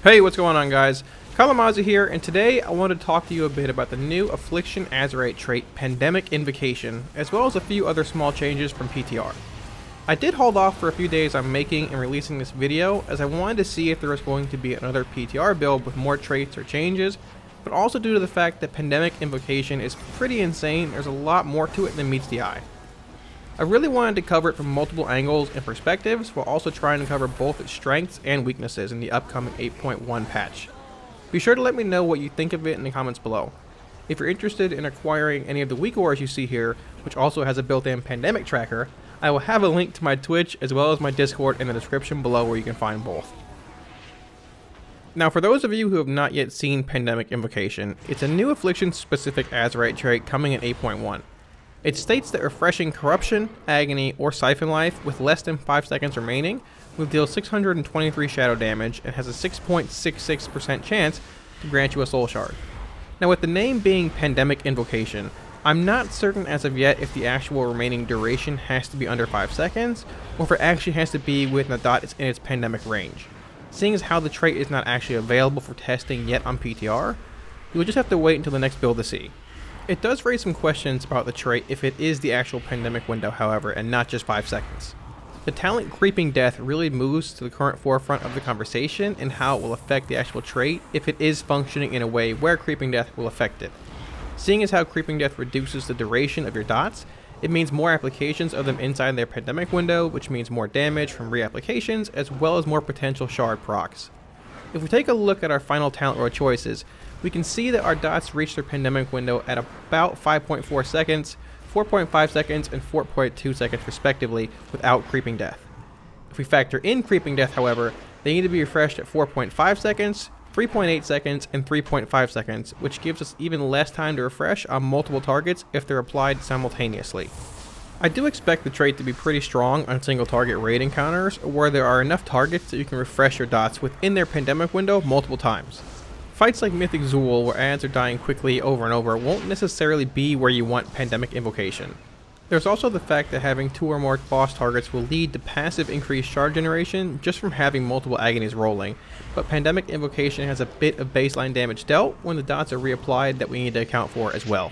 Hey, what's going on, guys? Kalamazi here, and today I want to talk to you a bit about the new Affliction Azerite trait, Pandemic Invocation, as well as a few other small changes from PTR. I did hold off for a few days on making and releasing this video, as I wanted to see if there was going to be another PTR build with more traits or changes, but also due to the fact that Pandemic Invocation is pretty insane. There's a lot more to it than meets the eye. I really wanted to cover it from multiple angles and perspectives, while also trying to cover both its strengths and weaknesses in the upcoming 8.1 patch. Be sure to let me know what you think of it in the comments below. If you're interested in acquiring any of the weak ores you see here, which also has a built-in pandemic tracker, I will have a link to my Twitch as well as my Discord in the description below where you can find both. Now, for those of you who have not yet seen Pandemic Invocation, it's a new Affliction-specific Azerite trait coming in 8.1. It states that refreshing Corruption, Agony, or Siphon Life with less than 5 seconds remaining will deal 623 shadow damage and has a 6.66% chance to grant you a soul shard. Now, with the name being Pandemic Invocation, I'm not certain as of yet if the actual remaining duration has to be under 5 seconds, or if it actually has to be when the dot is in its pandemic range. Seeing as how the trait is not actually available for testing yet on PTR, you will just have to wait until the next build to see. It does raise some questions about the trait if it is the actual pandemic window, however, and not just 5 seconds. The talent Creeping Death really moves to the current forefront of the conversation and how it will affect the actual trait if it is functioning in a way where Creeping Death will affect it. Seeing as how Creeping Death reduces the duration of your dots, it means more applications of them inside their pandemic window, which means more damage from reapplications as well as more potential shard procs. If we take a look at our final talent row choices, we can see that our dots reach their pandemic window at about 5.4 seconds, 4.5 seconds, and 4.2 seconds respectively without Creeping Death. If we factor in Creeping Death, however, they need to be refreshed at 4.5 seconds, 3.8 seconds, and 3.5 seconds, which gives us even less time to refresh on multiple targets if they're applied simultaneously. I do expect the trait to be pretty strong on single target raid encounters where there are enough targets that you can refresh your dots within their pandemic window multiple times. Fights like Mythic Zool, where ads are dying quickly over and over, won't necessarily be where you want Pandemic Invocation. There's also the fact that having 2 or more boss targets will lead to passive increased shard generation just from having multiple agonies rolling, but Pandemic Invocation has a bit of baseline damage dealt when the dots are reapplied that we need to account for as well.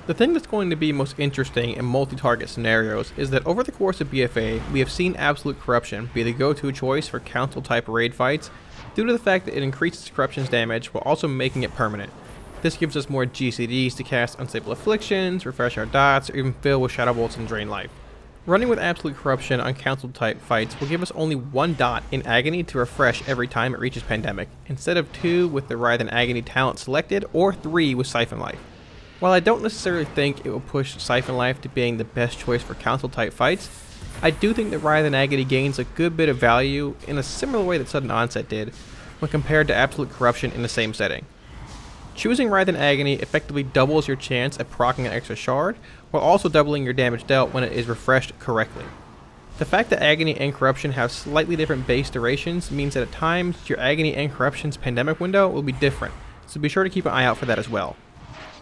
The thing that's going to be most interesting in multi-target scenarios is that over the course of BFA, we have seen Absolute Corruption be the go-to choice for council-type raid fights due to the fact that it increases Corruption's damage while also making it permanent. This gives us more GCDs to cast Unstable Afflictions, refresh our dots, or even fill with Shadow Bolts and drain life. Running with Absolute Corruption on council-type fights will give us only 1 dot in Agony to refresh every time it reaches Pandemic, instead of 2 with the Writhe and Agony talent selected, or 3 with Siphon Life. While I don't necessarily think it will push Siphon Life to being the best choice for council-type fights, I do think that Writhe and Agony gains a good bit of value in a similar way that Sudden Onset did when compared to Absolute Corruption in the same setting. Choosing Writhe and Agony effectively doubles your chance at proccing an extra shard, while also doubling your damage dealt when it is refreshed correctly. The fact that Agony and Corruption have slightly different base durations means that at times your Agony and Corruption's pandemic window will be different, so be sure to keep an eye out for that as well.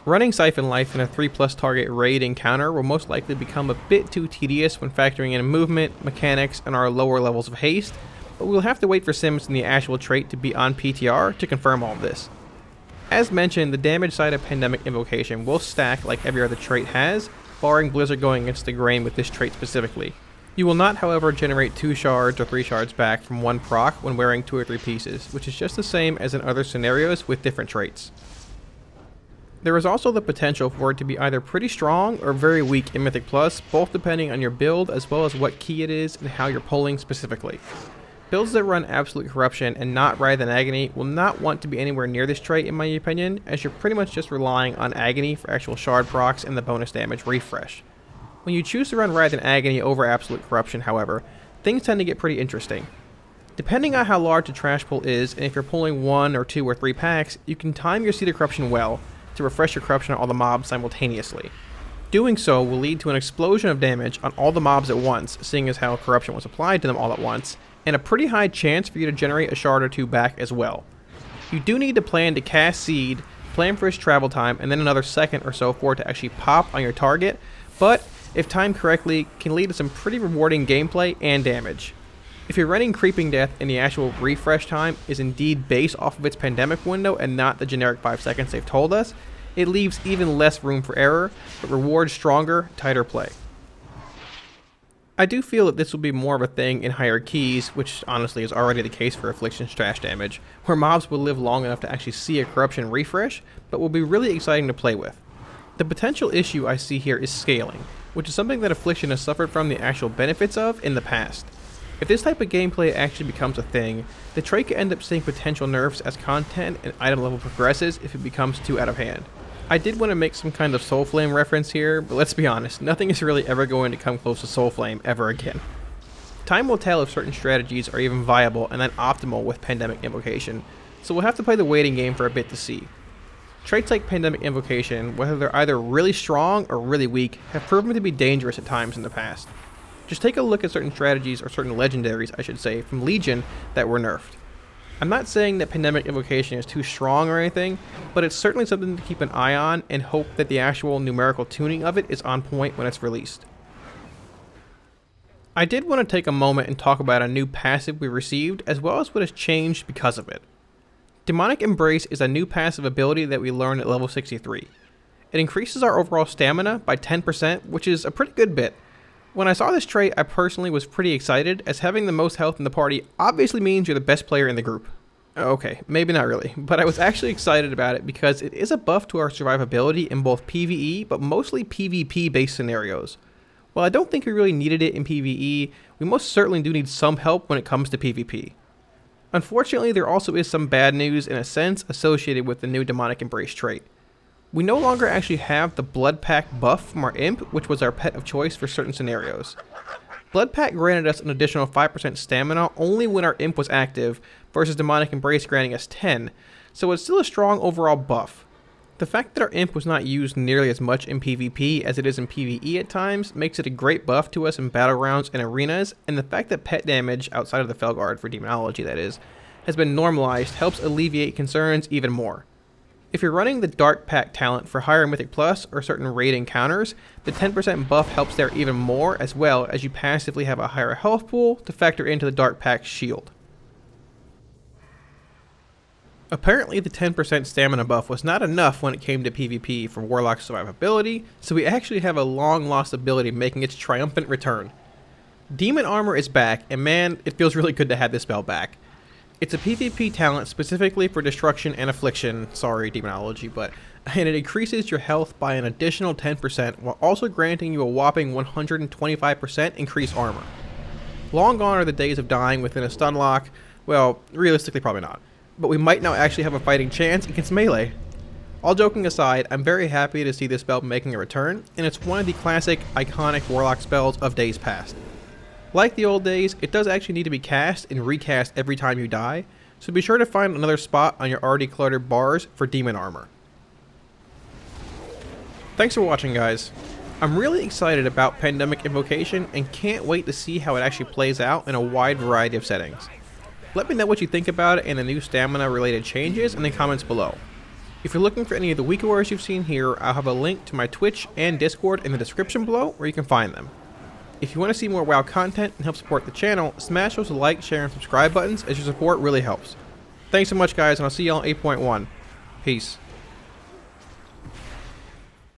Running Siphon Life in a 3+ target raid encounter will most likely become a bit too tedious when factoring in movement, mechanics, and our lower levels of haste, but we'll have to wait for sims in the actual trait to be on PTR to confirm all of this. As mentioned, the damage side of Pandemic Invocation will stack like every other trait has, barring Blizzard going against the grain with this trait specifically. You will not, however, generate 2 shards or 3 shards back from 1 proc when wearing 2 or 3 pieces, which is just the same as in other scenarios with different traits. There is also the potential for it to be either pretty strong or very weak in Mythic Plus, both depending on your build as well as what key it is and how you're pulling specifically. Builds that run Absolute Corruption and not Writhe and Agony will not want to be anywhere near this trait in my opinion, as you're pretty much just relying on Agony for actual shard procs and the bonus damage refresh. When you choose to run Writhe and Agony over Absolute Corruption, however, things tend to get pretty interesting. Depending on how large the trash pool is and if you're pulling 1 or 2 or 3 packs, you can time your Seed of Corruption well to refresh your Corruption on all the mobs simultaneously. Doing so will lead to an explosion of damage on all the mobs at once, seeing as how Corruption was applied to them all at once, and a pretty high chance for you to generate a shard or 2 back as well. You do need to plan to cast Seed, plan for its travel time, and then another second or so for it to actually pop on your target, but if timed correctly, can lead to some pretty rewarding gameplay and damage. If you're running Creeping Death and the actual refresh time is indeed based off of its pandemic window and not the generic 5 seconds they've told us, it leaves even less room for error, but rewards stronger, tighter play. I do feel that this will be more of a thing in higher keys, which honestly is already the case for Affliction's trash damage, where mobs will live long enough to actually see a corruption refresh, but will be really exciting to play with. The potential issue I see here is scaling, which is something that Affliction has suffered from the actual benefits of in the past. If this type of gameplay actually becomes a thing, the trait could end up seeing potential nerfs as content and item level progresses if it becomes too out of hand. I did want to make some kind of Soulflame reference here, but let's be honest, nothing is really ever going to come close to Soulflame ever again. Time will tell if certain strategies are even viable and then optimal with Pandemic Invocation, so we'll have to play the waiting game for a bit to see. Traits like Pandemic Invocation, whether they're either really strong or really weak, have proven to be dangerous at times in the past. Just take a look at certain strategies, or certain legendaries I should say, from Legion that were nerfed. I'm not saying that Pandemic Invocation is too strong or anything, but it's certainly something to keep an eye on and hope that the actual numerical tuning of it is on point when it's released. I did want to take a moment and talk about a new passive we received, as well as what has changed because of it. Demonic Embrace is a new passive ability that we learned at level 63. It increases our overall stamina by 10%, which is a pretty good bit. When I saw this trait, I personally was pretty excited, as having the most health in the party obviously means you're the best player in the group. Okay, maybe not really, but I was actually excited about it because it is a buff to our survivability in both PvE, but mostly PvP based scenarios. While I don't think we really needed it in PvE, we most certainly do need some help when it comes to PvP. Unfortunately, there also is some bad news in a sense associated with the new Demonic Embrace trait. We no longer actually have the Blood Pact buff from our Imp, which was our pet of choice for certain scenarios. Blood Pact granted us an additional 5% stamina only when our Imp was active, versus Demonic Embrace granting us 10, so it's still a strong overall buff. The fact that our Imp was not used nearly as much in PvP as it is in PvE at times makes it a great buff to us in battle rounds and arenas, and the fact that pet damage, outside of the Felguard for Demonology that is, has been normalized helps alleviate concerns even more. If you're running the Dark Pact talent for higher Mythic Plus or certain raid encounters, the 10% buff helps there even more, as well as you passively have a higher health pool to factor into the Dark Pact shield. Apparently the 10% stamina buff was not enough when it came to PvP for Warlock survivability, so we actually have a long lost ability making its triumphant return. Demon Armor is back, and man, it feels really good to have this spell back. It's a PvP talent specifically for Destruction and Affliction, sorry Demonology, and it increases your health by an additional 10% while also granting you a whopping 125% increased armor. Long gone are the days of dying within a stun lock, well, realistically probably not, but we might now actually have a fighting chance against melee. All joking aside, I'm very happy to see this spell making a return, and it's one of the classic, iconic Warlock spells of days past. Like the old days, it does actually need to be cast and recast every time you die, so be sure to find another spot on your already cluttered bars for Demon Armor. Thanks for watching, guys. I'm really excited about Pandemic Invocation and can't wait to see how it actually plays out in a wide variety of settings. Let me know what you think about it and the new stamina related changes in the comments below. If you're looking for any of the weak wars you've seen here, I'll have a link to my Twitch and Discord in the description below where you can find them. If you want to see more WoW content and help support the channel, smash those like, share, and subscribe buttons as your support really helps. Thanks so much, guys, and I'll see y'all on 8.1. Peace.